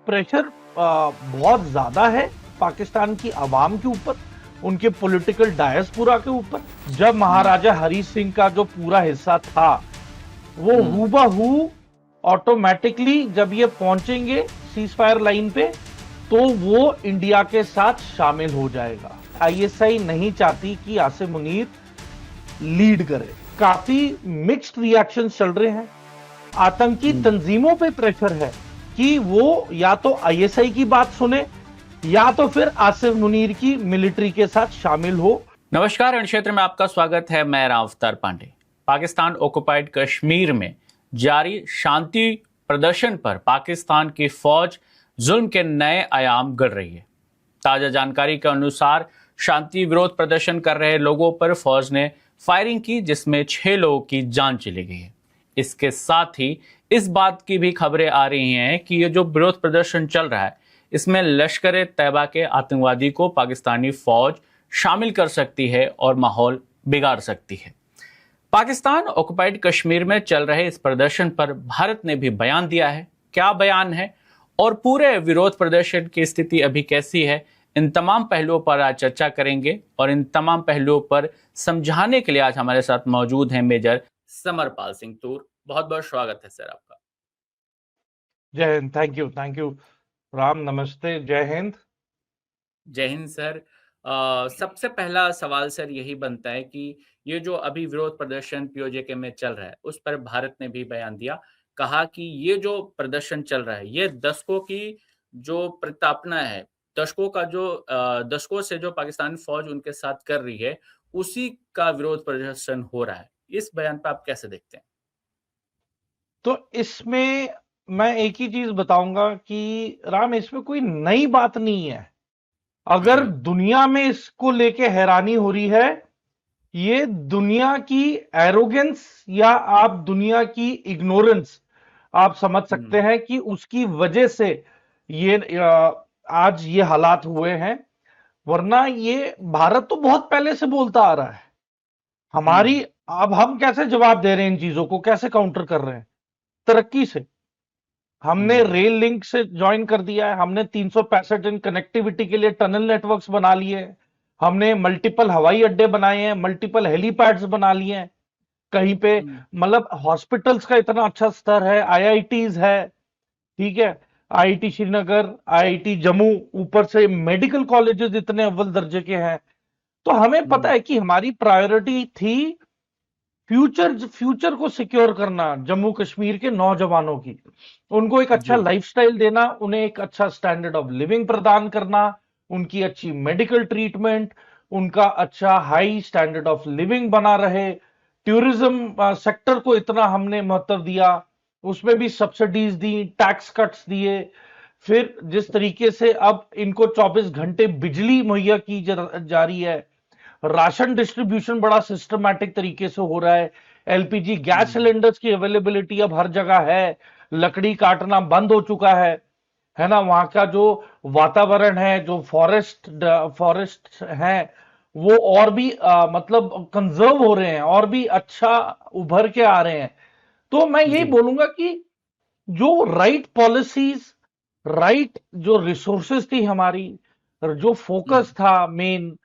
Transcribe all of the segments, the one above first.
Pressure बहुत ज्यादा है पाकिस्तान की आवाम के ऊपर, उनके पॉलिटिकल डायस्पोरा के ऊपर। जब महाराजा हरी सिंह का जो पूरा हिस्सा था वो हूबहू ऑटोमेटिकली जब ये पहुंचेंगे सीज फायर लाइन पे तो वो इंडिया के साथ शामिल हो जाएगा। आईएसआई नहीं चाहती कि आसिम मुनीर लीड करे। काफी मिक्स्ड रिएक्शंस चल रहे हैं। आतंकी तंजीमों पे प्रेशर है कि वो या तो आईएसआई की बात सुने या तो फिर आसिम मुनीर की मिलिट्री के साथ शामिल हो। नमस्कार, रण क्षेत्र में आपका स्वागत है। मैं राव अवतार पांडे। पाकिस्तान ऑक्युपाइड कश्मीर में जारी शांति प्रदर्शन पर पाकिस्तान की फौज जुल्म के नए आयाम गढ़ रही है। ताजा जानकारी के अनुसार शांति विरोध प्रदर्शन कर रहे लोगों पर फौज ने फायरिंग की, जिसमें 6 लोगों की जान चली गई है। इसके साथ ही इस बात की भी खबरें आ रही हैं कि ये जो विरोध प्रदर्शन चल रहा है इसमें लश्कर तैयबा के आतंकवादी को पाकिस्तानी फौज शामिल कर सकती है और माहौल बिगाड़ सकती है। पाकिस्तान ऑक्युपाइड कश्मीर में चल रहे इस प्रदर्शन पर भारत ने भी बयान दिया है। क्या बयान है और पूरे विरोध प्रदर्शन की स्थिति अभी कैसी है, इन तमाम पहलुओं पर आज चर्चा करेंगे। और इन तमाम पहलुओं पर समझाने के लिए आज हमारे साथ मौजूद हैं मेजर समरपाल सिंह तूर। बहुत बहुत स्वागत है सर आपका। जय हिंद। Thank you Ram. नमस्ते। जय हिंद। जय हिंद सर। सबसे पहला सवाल सर यही बनता है कि ये जो अभी विरोध प्रदर्शन पीओजे में चल रहा है उस पर भारत ने भी बयान दिया, कहा कि ये जो प्रदर्शन चल रहा है ये दशकों की जो प्रताड़ना है, दशकों से जो पाकिस्तानी फौज उनके साथ कर रही है उसी का विरोध प्रदर्शन हो रहा है। इस बयान पर आप कैसे देखते हैं? तो इसमें मैं एक ही चीज बताऊंगा कि राम, इसमें कोई नई बात नहीं है। अगर दुनिया में इसको लेके हैरानी हो रही है, ये दुनिया की एरोगेंस या आप दुनिया की इग्नोरेंस आप समझ सकते हैं कि उसकी वजह से ये आज ये हालात हुए हैं। वरना ये भारत तो बहुत पहले से बोलता आ रहा है। हमारी अब हम कैसे जवाब दे रहे हैं, इन चीजों को कैसे काउंटर कर रहे हैं? तरक्की से। हमने रेल लिंक से ज्वाइन कर दिया है, हमने 365 दिन कनेक्टिविटी के लिए टनल नेटवर्क्स बना लिए हैं, हमने मल्टीपल हवाई अड्डे बनाए हैं, मल्टीपल हेलीपैड्स बना लिए हैं। कहीं पे मतलब हॉस्पिटल्स का इतना अच्छा स्तर है, आईआईटीज है, ठीक है, आईआईटी श्रीनगर, आईआईटी जम्मू, ऊपर से मेडिकल कॉलेजेस इतने अव्वल दर्जे के हैं। तो हमें पता है कि हमारी प्रायोरिटी थी फ्यूचर को सिक्योर करना, जम्मू कश्मीर के नौजवानों की, उनको एक अच्छा लाइफस्टाइल देना, उन्हें एक अच्छा स्टैंडर्ड ऑफ लिविंग प्रदान करना, उनकी अच्छी मेडिकल ट्रीटमेंट, उनका अच्छा हाई स्टैंडर्ड ऑफ लिविंग बना रहे। टूरिज्म सेक्टर को इतना हमने महत्व दिया, उसमें भी सब्सिडीज दी, टैक्स कट्स दिए। फिर जिस तरीके से अब इनको 24 घंटे बिजली मुहैया की जा रही है, राशन डिस्ट्रीब्यूशन बड़ा सिस्टमैटिक तरीके से हो रहा है, एलपीजी गैस सिलेंडर्स की अवेलेबिलिटी अब हर जगह है, लकड़ी काटना बंद हो चुका है ना। वहां का जो वातावरण है, जो फॉरेस्ट है, वो और भी मतलब कंजर्व हो रहे हैं और भी अच्छा उभर के आ रहे हैं। तो मैं यही बोलूंगा कि जो राइट पॉलिसीज, राइट जो रिसोर्सेज थी हमारी, जो फोकस था मेन,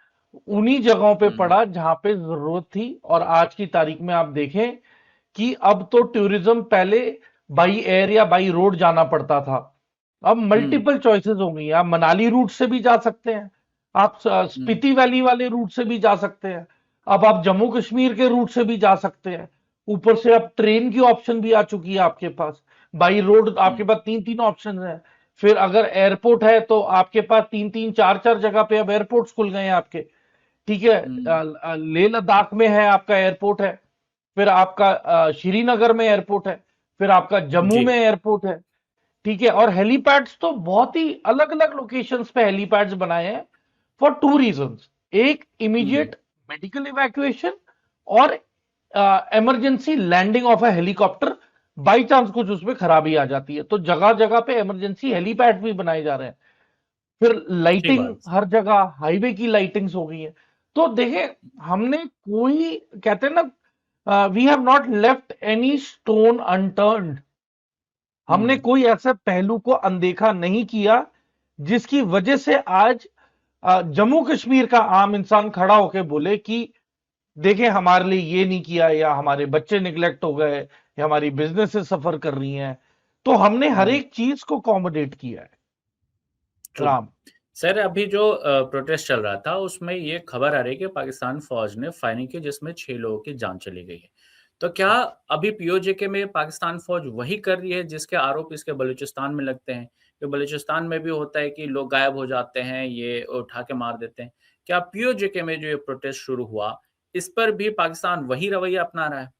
उन्हीं जगहों पे पड़ा जहां पे जरूरत थी। और आज की तारीख में आप देखें कि अब तो टूरिज्म पहले बाई एयर या बाई रोड जाना पड़ता था, अब मल्टीपल चॉइसेस हो गई। आप मनाली रूट से भी जा सकते हैं, आप स्पीति वैली वाले रूट से भी जा सकते हैं, अब आप जम्मू कश्मीर के रूट से भी जा सकते हैं। ऊपर से अब ट्रेन की ऑप्शन भी आ चुकी है आपके पास। बाई रोड आपके पास 3 ऑप्शन है। फिर अगर एयरपोर्ट है तो आपके पास 3 4 जगह पे अब एयरपोर्ट्स खुल गए हैं आपके, ठीक है। लेह लद्दाख में है आपका एयरपोर्ट है, फिर आपका श्रीनगर में एयरपोर्ट है, फिर आपका जम्मू में एयरपोर्ट है, ठीक है। और हेलीपैड्स तो बहुत ही अलग अलग लोकेशंस पे हेलीपैड्स बनाए हैं फॉर 2 रीजंस। एक, इमीडिएट मेडिकल इवैक्यूएशन, और emergency landing of a helicopter, by chance कुछ उसमें खराबी आ जाती है तो जगह जगह पे इमरजेंसी हेलीपैड भी बनाए जा रहे हैं। फिर लाइटिंग हर जगह, हाईवे की लाइटिंग्स हो गई है। तो देखें, हमने कोई, कहते हैं ना, we have not left any stone unturned. हमने कोई ऐसा पहलू को अनदेखा नहीं किया जिसकी वजह से आज जम्मू कश्मीर का आम इंसान खड़ा होकर बोले कि देखें हमारे लिए ये नहीं किया, या हमारे बच्चे निगलेक्ट हो गए, या हमारी बिजनेसेस सफर कर रही हैं। तो हमने हर एक चीज को अकोमोडेट किया है। राम सर, अभी जो प्रोटेस्ट चल रहा था उसमें ये खबर आ रही है कि पाकिस्तान फौज ने फायरिंग की जिसमें 6 लोगों की जान चली गई है। तो क्या अभी पीओजे में पाकिस्तान फौज वही कर रही है जिसके आरोप इसके बलूचिस्तान में लगते हैं? कि बलूचिस्तान में भी होता है कि लोग गायब हो जाते हैं, ये उठा के मार देते हैं। क्या पीओजे में जो ये प्रोटेस्ट शुरू हुआ, इस पर भी पाकिस्तान वही रवैया अपना रहा है?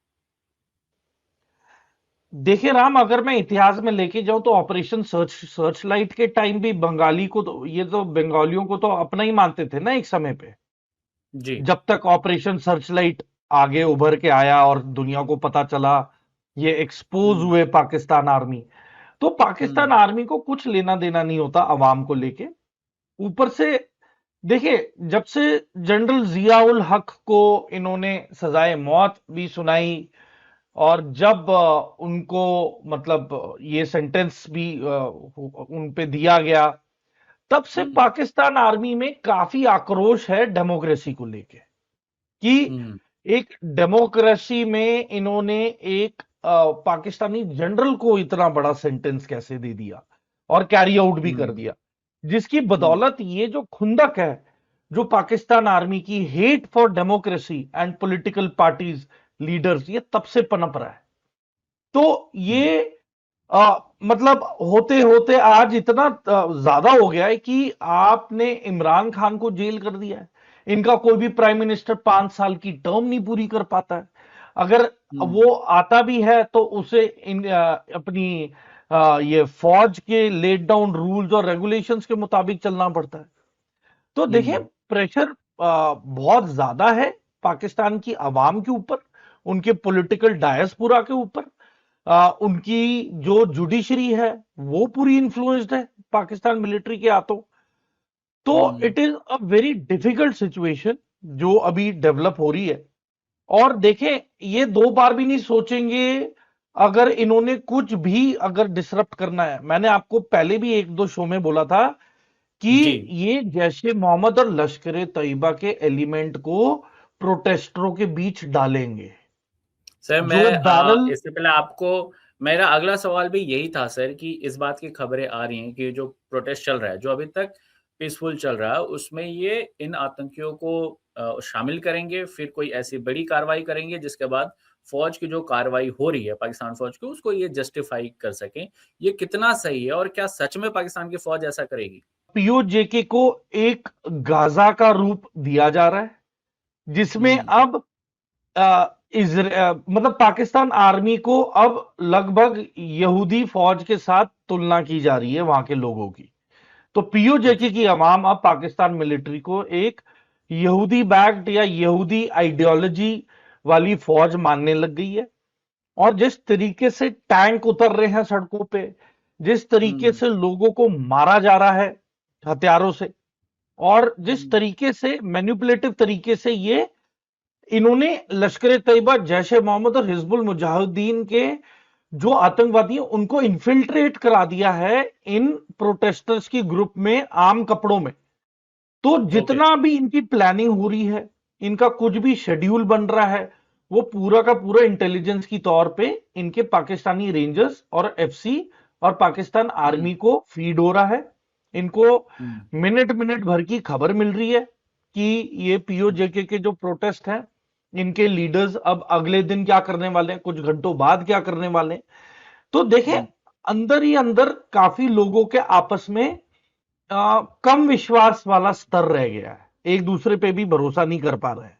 देखिए राम, अगर मैं इतिहास में लेके जाऊं तो ऑपरेशन सर्च लाइट के टाइम भी बंगाली को तो, ये तो बंगालियों को तो अपना ही मानते थे ना एक समय पे, जी। जब तक ऑपरेशन सर्च लाइट आगे उभर के आया और दुनिया को पता चला, ये एक्सपोज हुए पाकिस्तान आर्मी। तो पाकिस्तान आर्मी को कुछ लेना देना नहीं होता अवाम को लेके। ऊपर से देखिए, जब से जनरल जियाउल हक को इन्होंने सजाए मौत भी सुनाई, और जब उनको मतलब ये सेंटेंस भी उन पे दिया गया, तब से पाकिस्तान आर्मी में काफी आक्रोश है डेमोक्रेसी को लेके, कि एक डेमोक्रेसी में इन्होंने एक पाकिस्तानी जनरल को इतना बड़ा सेंटेंस कैसे दे दिया और कैरी आउट भी कर दिया, जिसकी बदौलत ये जो खुंदक है जो पाकिस्तान आर्मी की, hate for democracy and political parties leaders, ये तब से पनप रहा है। तो ये मतलब होते होते आज इतना ज्यादा हो गया है कि आपने इमरान खान को जेल कर दिया है। इनका कोई भी प्राइम मिनिस्टर 5 साल की टर्म नहीं पूरी कर पाता है। अगर वो आता भी है तो उसे अपनी ये फौज के लेड डाउन रूल्स और रेगुलेशंस के मुताबिक चलना पड़ता है। तो देखिए, प्रेशर बहुत ज्यादा है पाकिस्तान की आवाम के ऊपर, उनके पॉलिटिकल डायस्पोरा के ऊपर। उनकी जो जुडिशरी है वो पूरी इन्फ्लुएंस्ड है पाकिस्तान मिलिट्री के हाथों। तो it is a very difficult situation जो अभी डेवलप हो रही है। और देखें, ये 2 बार भी नहीं सोचेंगे अगर इन्होंने कुछ भी अगर डिसरप्ट करना है। मैंने आपको पहले भी 1-2 शो में बोला था कि ये जैशे मोहम्मद और लश्कर तैयबा के एलिमेंट को प्रोटेस्टरों के बीच डालेंगे। सर, मैं इससे पहले आपको, मेरा अगला सवाल भी यही था सर, कि इस बात की खबरें आ रही हैं कि जो प्रोटेस्ट चल रहा है, जो अभी तक पीसफुल चल रहा है, उसमें ये इन आतंकियों को शामिल करेंगे, फिर कोई ऐसी बड़ी कार्रवाई करेंगे जिसके बाद फौज की जो कार्रवाई हो रही है पाकिस्तान फौज की, उसको ये जस्टिफाई कर सकें। ये कितना सही है और क्या सच में पाकिस्तान की फौज ऐसा करेगी? पीओजेके को एक गाजा का रूप दिया जा रहा है, जिसमें अब मतलब पाकिस्तान आर्मी को अब लगभग यहूदी फौज के साथ तुलना की जा रही है वहां के लोगों की। तो पीओजेके की अवाम अब पाकिस्तान मिलिट्री को एक यहूदी बैक्ड या यहूदी आइडियोलॉजी वाली फौज मानने लग गई है। और जिस तरीके से टैंक उतर रहे हैं सड़कों पे, जिस तरीके से लोगों को मारा जा रहा है हथियारों से, और जिस तरीके से मैनिपुलेटिव तरीके से ये इन्होंने लश्कर तैयबा, जैश ए मोहम्मद और हिजबुल मुजाहिदीन के जो आतंकवादी हैं उनको इन्फिल्ट्रेट करा दिया है इन प्रोटेस्टर्स की ग्रुप में आम कपड़ों में। तो जितना भी इनकी प्लानिंग हो रही है, इनका कुछ भी शेड्यूल बन रहा है, वो पूरा का पूरा इंटेलिजेंस की तौर पे इनके पाकिस्तानी रेंजर्स और एफसी और पाकिस्तान आर्मी को फीड हो रहा है। इनको मिनट मिनट भर की खबर मिल रही है कि ये पीओजेके के जो प्रोटेस्ट हैं, इनके लीडर्स अब अगले दिन क्या करने वाले हैं, कुछ घंटों बाद क्या करने वाले हैं। तो देखें, अंदर ही अंदर काफी लोगों के आपस में कम विश्वास वाला स्तर रह गया है, एक दूसरे पे भी भरोसा नहीं कर पा रहे हैं।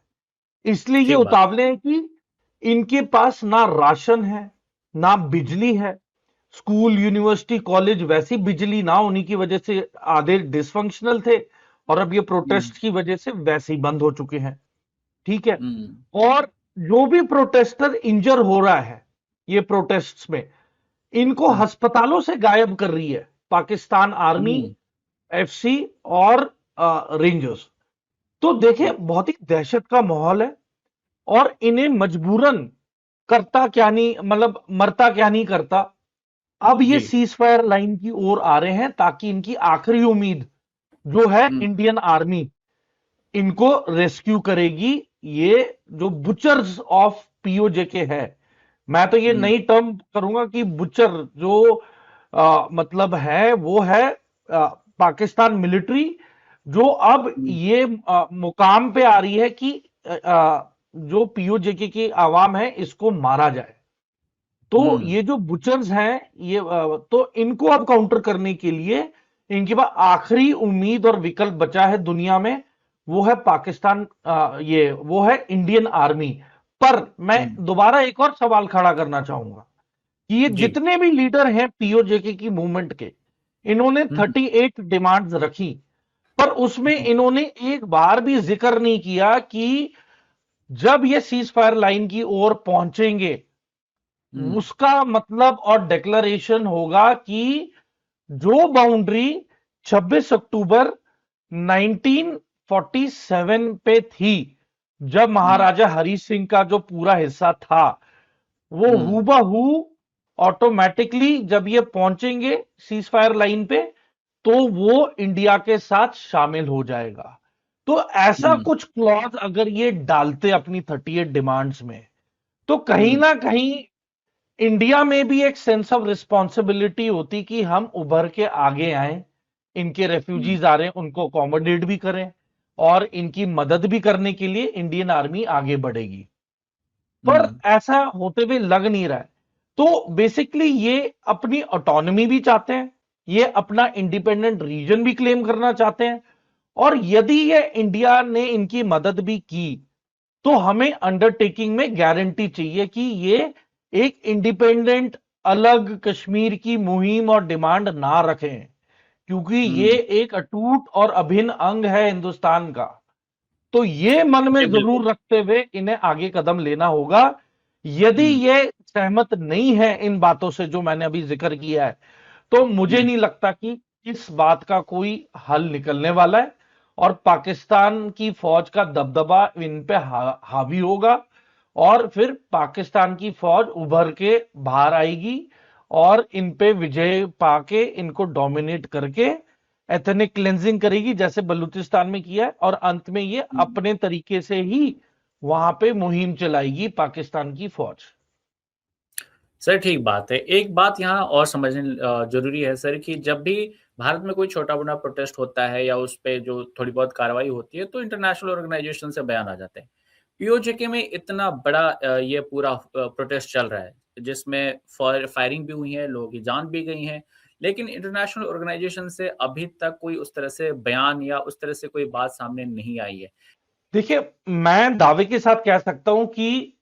इसलिए ये उतावले हैं कि इनके पास ना राशन है, ना बिजली है। स्कूल, यूनिवर्सिटी, कॉलेज वैसी बिजली ना होने की वजह से आधे डिसफंक्शनल थे, और अब ये प्रोटेस्ट की वजह से वैसे ही बंद हो चुके हैं। ठीक है। और जो भी प्रोटेस्टर इंजर हो रहा है ये प्रोटेस्ट्स में, इनको अस्पतालों से गायब कर रही है पाकिस्तान आर्मी, एफसी और रेंजर्स। तो देखिए, बहुत ही दहशत का माहौल है, और इन्हें मजबूरन करता क्या नहीं, मतलब मरता क्या नहीं करता, अब ये जी। सीज फायर लाइन की ओर आ रहे हैं ताकि इनकी आखिरी उम्मीद जो है हम्म। इंडियन आर्मी इनको रेस्क्यू करेगी। ये जो बुचर्स ऑफ पीओजेके है, मैं तो ये हम्म। नई टर्म करूंगा कि बुचर जो मतलब है वो है पाकिस्तान मिलिट्री, जो अब हम्म। ये मुकाम पे आ रही है कि जो पीओजेके की आवाम है इसको मारा जाए। तो हम्म। ये जो बुचर्स हैं ये तो इनको अब काउंटर करने के लिए इनके पास आखिरी उम्मीद और विकल्प बचा है दुनिया में, वो है पाकिस्तान, ये वो है इंडियन आर्मी। पर मैं हम्म। दोबारा एक और सवाल खड़ा करना चाहूंगा कि ये जी। जितने भी लीडर हैं पीओजेके की मूवमेंट के, इन्होंने हम्म। 38 डिमांड्स रखी, पर उसमें हम्म। इन्होंने एक बार भी जिक्र नहीं किया कि जब ये सीज फायर लाइन की ओर पहुंचेंगे हम्म। उसका मतलब और डिक्लेरेशन होगा कि जो बाउंड्री 26 अक्टूबर 1947 पे थी, जब हम्म। महाराजा हरी सिंह का जो पूरा हिस्सा था, वो हम्म। हूबहू ऑटोमेटिकली जब ये पहुंचेंगे सीज फायर लाइन पे तो वो इंडिया के साथ शामिल हो जाएगा। तो ऐसा हम्म। कुछ क्लॉज अगर ये डालते अपनी 38 डिमांड्स में, तो कहीं हम्म। ना कहीं इंडिया में भी एक सेंस ऑफ रिस्पॉन्सिबिलिटी होती कि हम उभर के आगे आए, इनके हम्म। रेफ्यूजीज आ रहे हैं उनको अकोमोडेट भी करें और इनकी मदद भी करने के लिए इंडियन आर्मी आगे बढ़ेगी। पर हम्म। ऐसा होते हुए लग नहीं रहा है। तो बेसिकली ये अपनी ऑटोनॉमी भी चाहते हैं, ये अपना इंडिपेंडेंट रीजन भी क्लेम करना चाहते हैं, और यदि ये इंडिया ने इनकी मदद भी की तो हमें अंडरटेकिंग में गारंटी चाहिए कि ये एक इंडिपेंडेंट अलग कश्मीर की मुहिम और डिमांड ना रखें, क्योंकि ये हम्म। एक अटूट और अभिन्न अंग है हिंदुस्तान का। तो ये मन में जी, बिल्कुल। जरूर रखते हुए इन्हें आगे कदम लेना होगा। यदि हम्म। ये सहमत नहीं है इन बातों से जो मैंने अभी जिक्र किया है, तो मुझे हम्म। नहीं लगता कि इस बात का कोई हल निकलने वाला है और पाकिस्तान की फौज का दबदबा इन पे हावी होगा, और फिर पाकिस्तान की फौज उभर के बाहर आएगी और इन पे विजय पाके इनको डोमिनेट करके एथनिक क्लेंजिंग करेगी जैसे बलूचिस्तान में किया है, और अंत में ये हम्म। अपने तरीके से ही वहां पे मुहिम चलाएगी पाकिस्तान की फौज। सर, ठीक बात है। एक बात यहाँ और समझने जरूरी है सर कि जब भी भारत में कोई छोटा मोटा प्रोटेस्ट होता है या उस पे जो थोड़ी बहुत कार्रवाई होती है तो इंटरनेशनल ऑर्गेनाइजेशन से बयान आ जाते हैं। पीओजेके में इतना बड़ा ये पूरा प्रोटेस्ट चल रहा है जिसमें फायरिंग भी हुई है, लोगों की जान भी गई है, लेकिन इंटरनेशनल ऑर्गेनाइजेशन से अभी तक कोई उस तरह से बयान या उस तरह से कोई बात सामने नहीं आई है। देखिए, मैं दावे के साथ कह सकता हूं कि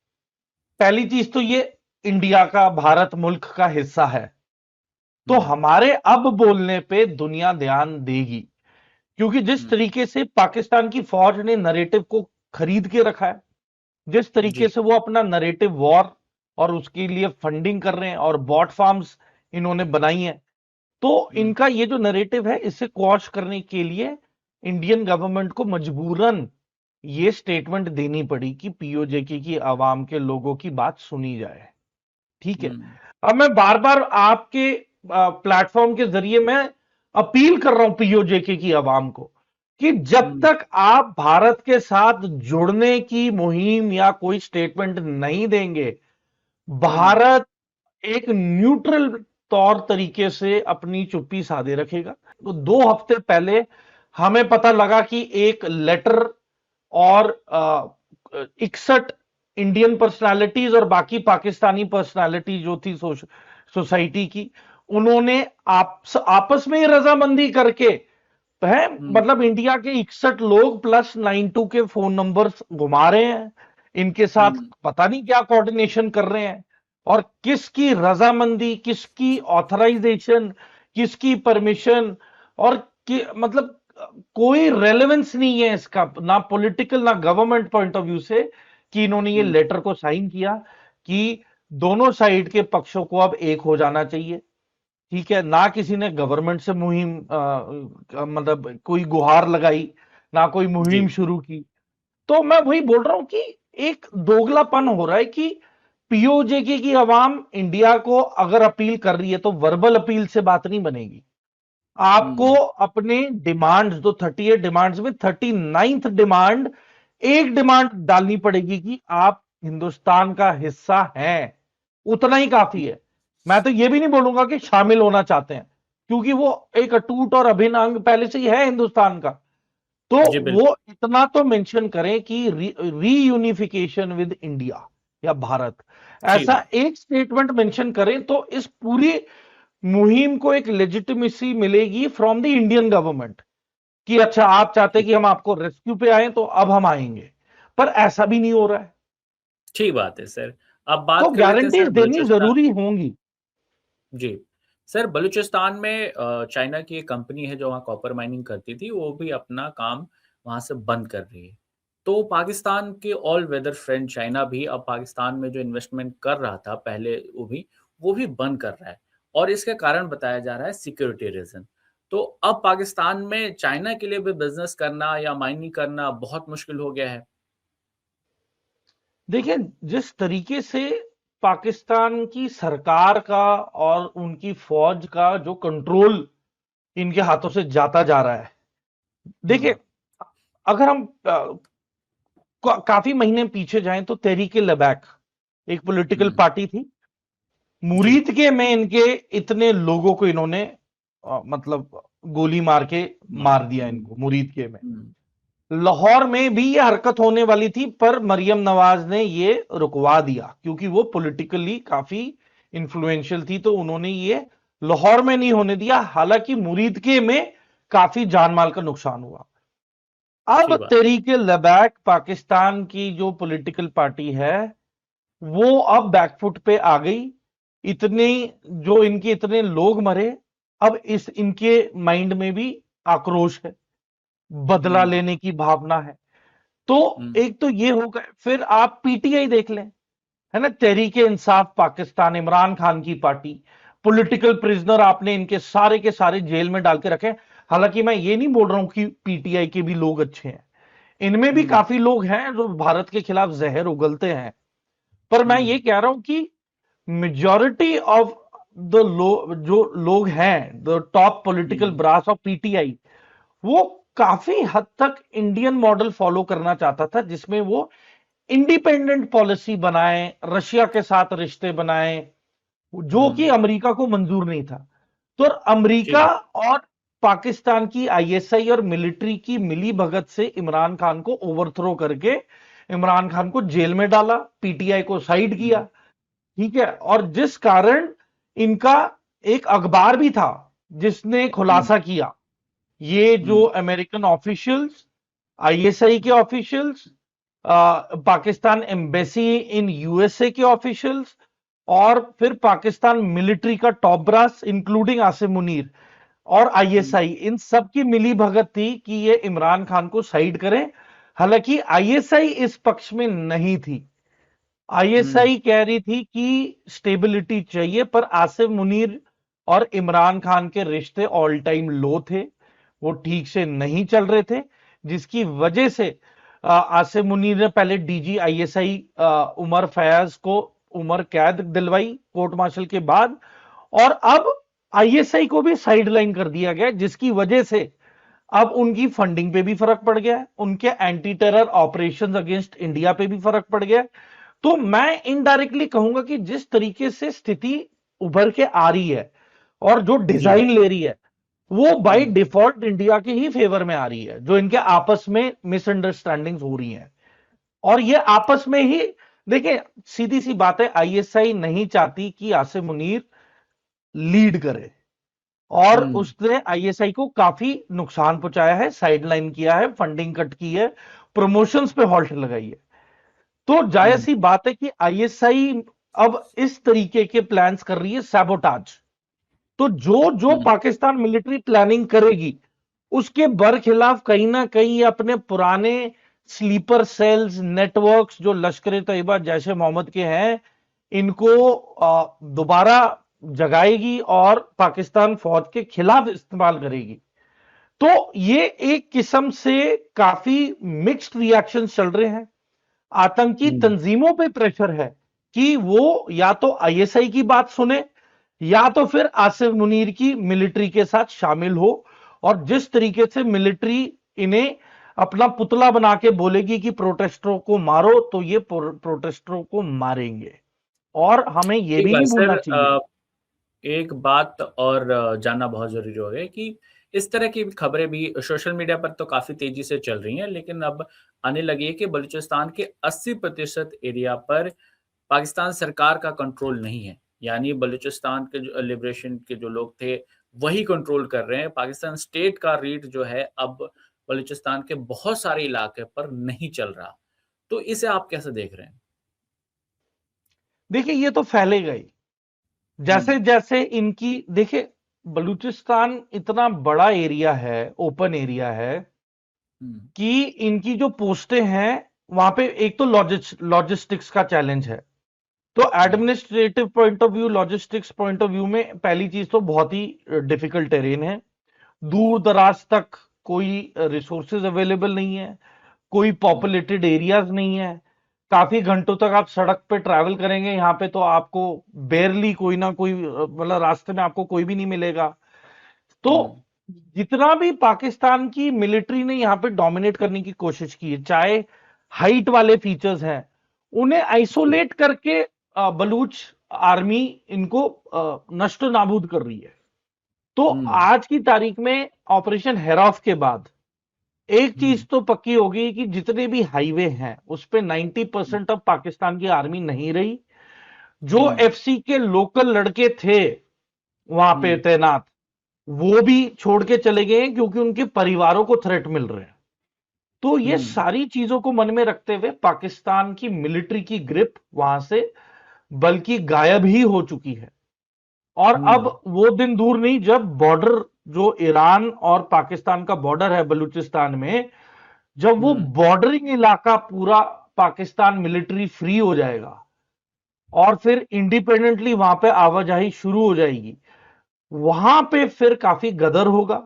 पहली चीज तो ये इंडिया का, भारत मुल्क का हिस्सा है, तो हम्म। हमारे अब बोलने पे दुनिया ध्यान देगी, क्योंकि जिस हम्म। तरीके से पाकिस्तान की फौज ने नरेटिव को खरीद के रखा है, जिस तरीके जी। से वो अपना नरेटिव वॉर और उसके लिए फंडिंग कर रहे हैं और बॉट फार्म्स इन्होंने बनाई हैं, तो हम्म। इनका ये जो नरेटिव है इसे क्वॉश करने के लिए इंडियन गवर्नमेंट को मजबूरन ये स्टेटमेंट देनी पड़ी कि पीओजेके की आवाम के लोगों की बात सुनी जाए। ठीक है। हम्म। अब मैं बार बार आपके प्लेटफॉर्म के जरिए मैं अपील कर रहा हूं पीओजेके की आवाम को कि जब हम्म। तक आप भारत के साथ जुड़ने की मुहिम या कोई स्टेटमेंट नहीं देंगे, हम्म। भारत एक न्यूट्रल तौर तरीके से अपनी चुप्पी साधे रखेगा। तो 2 हफ्ते पहले हमें पता लगा कि एक लेटर और 61 इंडियन पर्सनालिटीज और बाकी पाकिस्तानी पर्सनालिटी जो थी सोसाइटी की, उन्होंने आपस में ही रजामंदी करके है, हम्म। मतलब इंडिया के 61 लोग प्लस 92 के फोन नंबर्स घुमा रहे हैं, इनके साथ हम्म। पता नहीं क्या कोऑर्डिनेशन कर रहे हैं, और किसकी रजामंदी, किसकी ऑथराइजेशन, किसकी परमिशन, और मतलब कोई रेलेवेंस नहीं है इसका, ना पॉलिटिकल ना गवर्नमेंट पॉइंट ऑफ व्यू से, कि इन्होंने ये हम्म। लेटर को साइन किया कि दोनों साइड के पक्षों को अब एक हो जाना चाहिए। ठीक है, ना किसी ने गवर्नमेंट से मुहिम मतलब कोई गुहार लगाई, ना कोई जी। मुहिम शुरू की। तो मैं वही बोल रहा हूं कि एक दोगलापन हो रहा है कि पीओजेके की आवाम इंडिया को अगर अपील कर रही है तो वर्बल अपील से बात नहीं बनेगी। आपको अपने डिमांड्स, जो 38 डिमांड्स में 39th डिमांड, एक डिमांड डालनी पड़ेगी कि आप हिंदुस्तान का हिस्सा हैं। उतना ही काफी है। मैं तो यह भी नहीं बोलूंगा कि शामिल होना चाहते हैं, क्योंकि वो एक अटूट और अभिन्न अंग पहले से ही है हिंदुस्तान का। तो जी बिल्कुल। वो इतना तो मेंशन करें कि रीयूनिफिकेशन विद इंडिया या भारत, ठीक ऐसा बात। एक स्टेटमेंट मेंशन करें तो इस पूरी मुहिम को एक लेजिटिमेसी मिलेगी फ्रॉम द इंडियन गवर्नमेंट कि अच्छा, आप चाहते हैं ठीक कि हम आपको रेस्क्यू पे आए तो अब हम आएंगे, पर ऐसा भी नहीं हो रहा है। ठीक बात है सर। अब तो बात कर लेते हैं गारंटीज सर देनी बलूचिस्तान। जरूरी होंगी। जी। सर बलूचिस्तान में चाइना की एक कंपनी है जो वहाँ कॉपर माइनिंग करती थी, वो भी अपना काम वहाँ से बंद कर रही है। तो पाकिस्तान के ऑल वेदर फ्रेंड चाइना भी अब पाकिस्तान में जो इन्वेस्टमेंट कर रहा था पहले वो भी बंद कर रहा है। और इसका कारण बताया जा रहा है सिक्योरिटी रीज़न। तो अब पाकिस्तान में चाइना के लिए भी बिज़नेस करना या माइनिंग करना बहुत मुश्किल हो गया है। देखिए, जिस तरीके से पाकिस्तान की सरकार का और उनकी फौज का जो कंट्रोल इनके हाथों से जाता जा रहा है, हुँ, देखिए, अगर हम काफी महीने पीछे जाएं तो तहरीक लबैक एक पॉलिटिकल हुँ। पार्टी थी। जी। मुरीद के में इनके इतने लोगों को इन्होंने मतलब गोली मार के मार मार दिया इनको, मुरीद के में। हुँ, लाहौर में भी ये हरकत होने वाली थी, पर मरियम नवाज ने ये रुकवा दिया, क्योंकि वो पॉलिटिकली काफी इंफ्लुएंशियल थी, तो उन्होंने ये लाहौर में नहीं होने दिया। हालांकि मुरीद के में काफी जान माल का नुकसान हुआ। अब ठीक बात। तहरीक लबैक पाकिस्तान की जो पॉलिटिकल पार्टी है, वो अब बैकफुट पे आ गई। इतने जो इनके इतने लोग मरे, अब इस इनके माइंड में भी आक्रोश है, बदला हुँ, लेने की भावना है। तो हुँ, एक तो ये होगा, फिर आप पीटीआई देख लें, है ना, तहरीक इंसाफ पाकिस्तान, इमरान खान की पार्टी। पॉलिटिकल प्रिजनर आपने इनके सारे के सारे जेल में डाल के रखे। हालांकि मैं ये नहीं बोल रहा हूं कि पीटीआई के भी लोग अच्छे हैं, इनमें भी हुँ, काफी लोग हैं जो भारत के खिलाफ जहर उगलते हैं। पर मैं ये हुँ, कह रहा हूं कि मेजॉरिटी ऑफ द जो लोग हैं, the top political uh, brass of PTI, वो काफी हद तक इंडियन मॉडल फॉलो करना चाहता था, जिसमें वो इंडिपेंडेंट पॉलिसी बनाए, रशिया के साथ रिश्ते बनाए, जो कि हुँ, अमेरिका को मंजूर नहीं था। तो ठीक अमेरिका बात। और पाकिस्तान की आईएसआई और मिलिट्री की मिली भगत से इमरान खान को ओवरथ्रो करके इमरान खान को जेल में डाला, पीटीआई को साइड किया। हुँ, ठीक है, और जिस कारण इनका एक अखबार भी था जिसने हुँ, खुलासा किया, ये जो हुँ, अमेरिकन ऑफिशियल्स, आईएसआई के officials, Pakistan embassy in USA के ऑफिशियल्स, और फिर पाकिस्तान मिलिट्री का top brass including Asim Munir और हुँ, आईएसआई, इन सब की मिली भगत थी कि ये इमरान खान को साइड करें। हालांकि आईएसआई इस पक्ष में नहीं थी। हुँ, आईएसआई कह रही थी कि स्टेबिलिटी चाहिए, पर आसिम मुनीर और इमरान खान के रिश्ते ऑल टाइम लो थे, वो ठीक से नहीं चल रहे थे, जिसकी वजह से आसिम मुनीर ने पहले डीजी आईएसआई उमर फयाज को उम्र कैद दिलवाई कोर्ट मार्शल के बाद, और अब आईएसआई को भी साइडलाइन कर दिया गया, जिसकी वजह से अब उनकी फंडिंग पे भी फर्क पड़ गया है, उनके anti terror operations against India पे भी फर्क पड़ गया है। तो मैं इनडायरेक्टली कहूंगा कि जिस तरीके से स्थिति उभर के आ रही है और जो जी, डिजाइन ले रही है, वो बाय हुँ, डिफॉल्ट इंडिया के ही फेवर में आ रही है। जो इनके आपस में मिसअंडरस्टैंडिंग्स हो रही हैं, और ये आपस में ही, देखिए, सीधी सी बात है, आईएसआई नहीं चाहती कि आसिम मुनीर लीड करे, और हुँ, उसने आईएसआई को काफी नुकसान पहुंचाया है, साइडलाइन किया है, फंडिंग कट की है, प्रमोशंस पे हॉल्ट लगाई है। तो जायज हुँ, सी बात है कि आईएसआई अब इस तरीके के प्लान्स कर रही है, सैबोटाज। तो जो जो हुँ, पाकिस्तान मिलिट्री प्लानिंग करेगी, उसके बरखिलाफ कहीं ना कहीं अपने पुराने स्लीपर सेल्स नेटवर्क्स जो लश्कर तैयबा जैश मोहम्मद के हैं, इनको दोबारा जगाएगी और पाकिस्तान फौज के खिलाफ इस्तेमाल करेगी। तो ये एक किस्म से काफी मिक्स्ड रिएक्शन चल रहे हैं। आतंकी हुँ, तंजीमों पे प्रेशर है कि वो या तो आईएसआई की बात सुने या तो फिर आसिफ मुनीर की मिलिट्री के साथ शामिल हो, और जिस तरीके से मिलिट्री इन्हें अपना पुतला बना के बोलेगी कि प्रोटेस्टरों को मारो, तो ये प्रोटेस्टरों को मारेंगे। और हमें यह ठीक भी है नहीं भूलना सर, चाहिए। एक बात और जानना बहुत ज़रूरी हो गया कि इस तरह की खबरें भी सोशल मीडिया पर तो काफ़ी तेज़ी से चल रही हैं, लेकिन अब आने लगी है कि बलूचिस्तान के 80% एरिया पर पाकिस्तान सरकार का कंट्रोल नहीं है। यानी बलूचिस्तान के जो लिबरेशन के जो लोग थे, वही कंट्रोल कर रहे हैं। पाकिस्तान स्टेट का रीच जो है अब बलूचिस्तान के बहुत सारे इलाके पर नहीं चल रहा। तो इसे आप कैसे देख रहे हैं? देखिए, ये तो फैलेगा ही। हुँ, जैसे जैसे इनकी, देखिए, बलूचिस्तान इतना बड़ा एरिया है, ओपन एरिया है, हुँ, कि इनकी जो पोस्टें हैं वहां पे एक तो लॉजिस्टिक्स का चैलेंज है। तो जी, administrative point of view, logistics point of view में पहली चीज तो बहुत ही डिफिकल्ट टेरेन है। दूर दराज तक कोई रिसोर्सेज अवेलेबल नहीं है, कोई हुँ, पॉपुलेटेड एरियाज नहीं है। काफी घंटों तक आप सड़क पे ट्रैवल करेंगे, यहाँ पे तो आपको बेरली कोई ना कोई मतलब रास्ते में आपको कोई भी नहीं मिलेगा। तो हुँ, जितना भी पाकिस्तान की मिलिट्री ने यहाँ पे डोमिनेट करने की कोशिश की है, चाहे हाइट वाले फीचर्स हैं, उन्हें जी, आइसोलेट करके बलूच आर्मी इनको नष्ट नाबूद कर रही है। तो हुँ, आज की तारीख में ऑपरेशन हेरॉफ के बाद एक हुँ, चीज तो पक्की होगी कि जितने भी हाईवे हैं उस पे 90% हुँ, अब पाकिस्तान की आर्मी नहीं रही। जो हुँ, एफसी के लोकल लड़के थे वहां पे हुँ, तैनात, वो भी छोड़ के चले गए हैं, क्योंकि उनके परिवारों को थ्रेट मिल रहे हैं। तो ये हुँ, सारी चीजों को मन में रखते हुए पाकिस्तान की मिलिट्री की ग्रिप वहां से बल्कि गायब ही हो चुकी है। और अब हुँ, वो दिन दूर नहीं जब बॉर्डर, जो ईरान और पाकिस्तान का बॉर्डर है बलूचिस्तान में, जब वो हुँ, बॉर्डरिंग इलाका पूरा पाकिस्तान मिलिट्री फ्री हो जाएगा और फिर इंडिपेंडेंटली वहां पे आवाजाही शुरू हो जाएगी, वहां पे फिर काफी गदर होगा।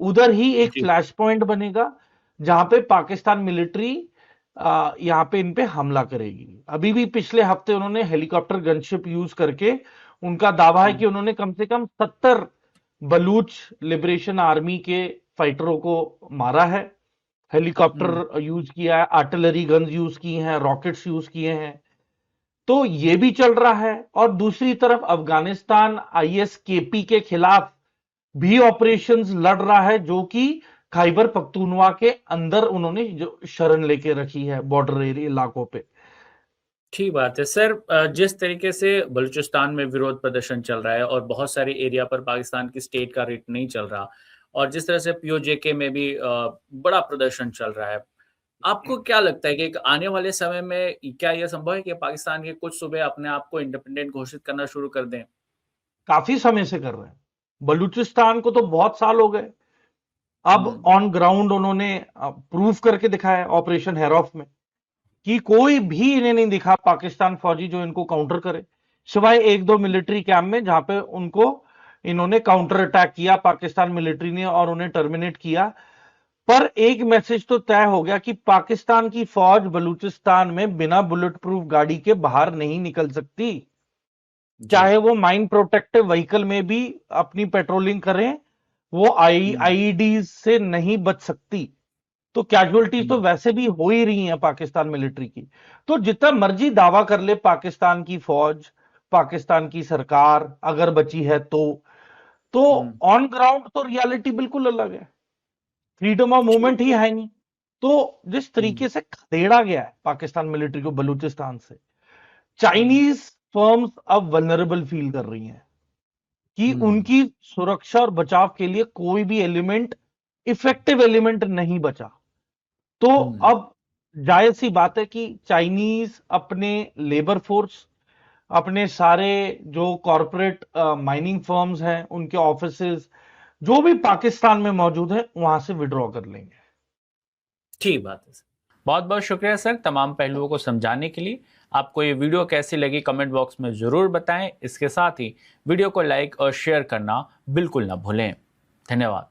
उधर ही एक जी, फ्लैश पॉइंट बनेगा जहां पे पाकिस्तान मिलिट्री यहां पे इन पे हमला करेगी। अभी भी पिछले हफ्ते उन्होंने हेलीकॉप्टर गनशिप यूज करके, उनका दावा है हुँ, कि उन्होंने कम से कम 70 बलूच लिबरेशन आर्मी के फाइटरों को मारा है। हुँ, हेलीकॉप्टर यूज किया है, आर्टिलरी गन्स यूज की हैं, रॉकेट्स यूज किए हैं। तो ये भी चल रहा है, और दूसरी तरफ अफगानिस्तान आईएसकेपी के खिलाफ भी ऑपरेशंस लड़ रहा है, जो कि खैबर पख्तूनवा के अंदर उन्होंने जो शरण लेके रखी है बॉर्डर एरिया इलाकों पे। ठीक बात है। सर, जिस तरीके से बलूचिस्तान में विरोध प्रदर्शन चल रहा है और बहुत सारे एरिया पर पाकिस्तान की स्टेट का रेट नहीं चल रहा और जिस तरह से पीओजेके में भी बड़ा प्रदर्शन चल रहा है, आपको क्या लगता है कि एक आने वाले समय में क्या ये संभव है कि पाकिस्तान के कुछ सूबे अपने आप को इंडिपेंडेंट घोषित करना शुरू कर दें? काफी समय से कर रहे हैं, बलूचिस्तान को तो बहुत साल हो गए। अब हुँ, ऑन ग्राउंड उन्होंने प्रूव करके दिखाया ऑपरेशन हेरॉफ में कि कोई भी इन्हें नहीं दिखा पाकिस्तान फौजी जो इनको काउंटर करे, सिवाय एक दो मिलिट्री कैंप में जहां पे उनको इन्होंने काउंटर अटैक किया पाकिस्तान मिलिट्री ने और उन्हें टर्मिनेट किया। पर एक मैसेज तो तय हो गया कि पाकिस्तान की फौज बलूचिस्तान में बिना बुलेट प्रूफ गाड़ी के बाहर नहीं निकल सकती। जी। चाहे वो माइन प्रोटेक्टिव व्हीकल में भी अपनी पेट्रोलिंग करें, वो हुँ, आईईडी से नहीं बच सकती। तो कैजुअलिटीज तो हुँ, वैसे भी हो ही रही हैं पाकिस्तान मिलिट्री की। तो जितना मर्जी दावा कर ले पाकिस्तान की फौज, पाकिस्तान की सरकार अगर बची है तो हुँ, ऑन ग्राउंड तो रियलिटी बिल्कुल अलग है। फ्रीडम ऑफ ठीक मूवमेंट ही है। है नहीं। तो जिस हुँ, तरीके से खदेड़ा गया है पाकिस्तान मिलिट्री को बलूचिस्तान से, हुँ, चाइनीज फर्म्स अब वल्नरेबल फील कर रही हैं कि हुँ, उनकी सुरक्षा और बचाव के लिए कोई भी एलिमेंट, इफेक्टिव एलिमेंट नहीं बचा। तो हुँ, अब जायज सी बात है कि चाइनीज अपने लेबर फोर्स, अपने सारे जो कॉरपोरेट माइनिंग फर्म्स हैं उनके ऑफिसेज जो भी पाकिस्तान में मौजूद है वहां से विड्रॉ कर लेंगे। ठीक बात है सर। बहुत-बहुत शुक्रिया सर तमाम पहलुओं को समझाने के लिए। आपको ये वीडियो कैसी लगी कमेंट बॉक्स में ज़रूर बताएँ। इसके साथ ही वीडियो को लाइक और शेयर करना बिल्कुल ना भूलें। धन्यवाद।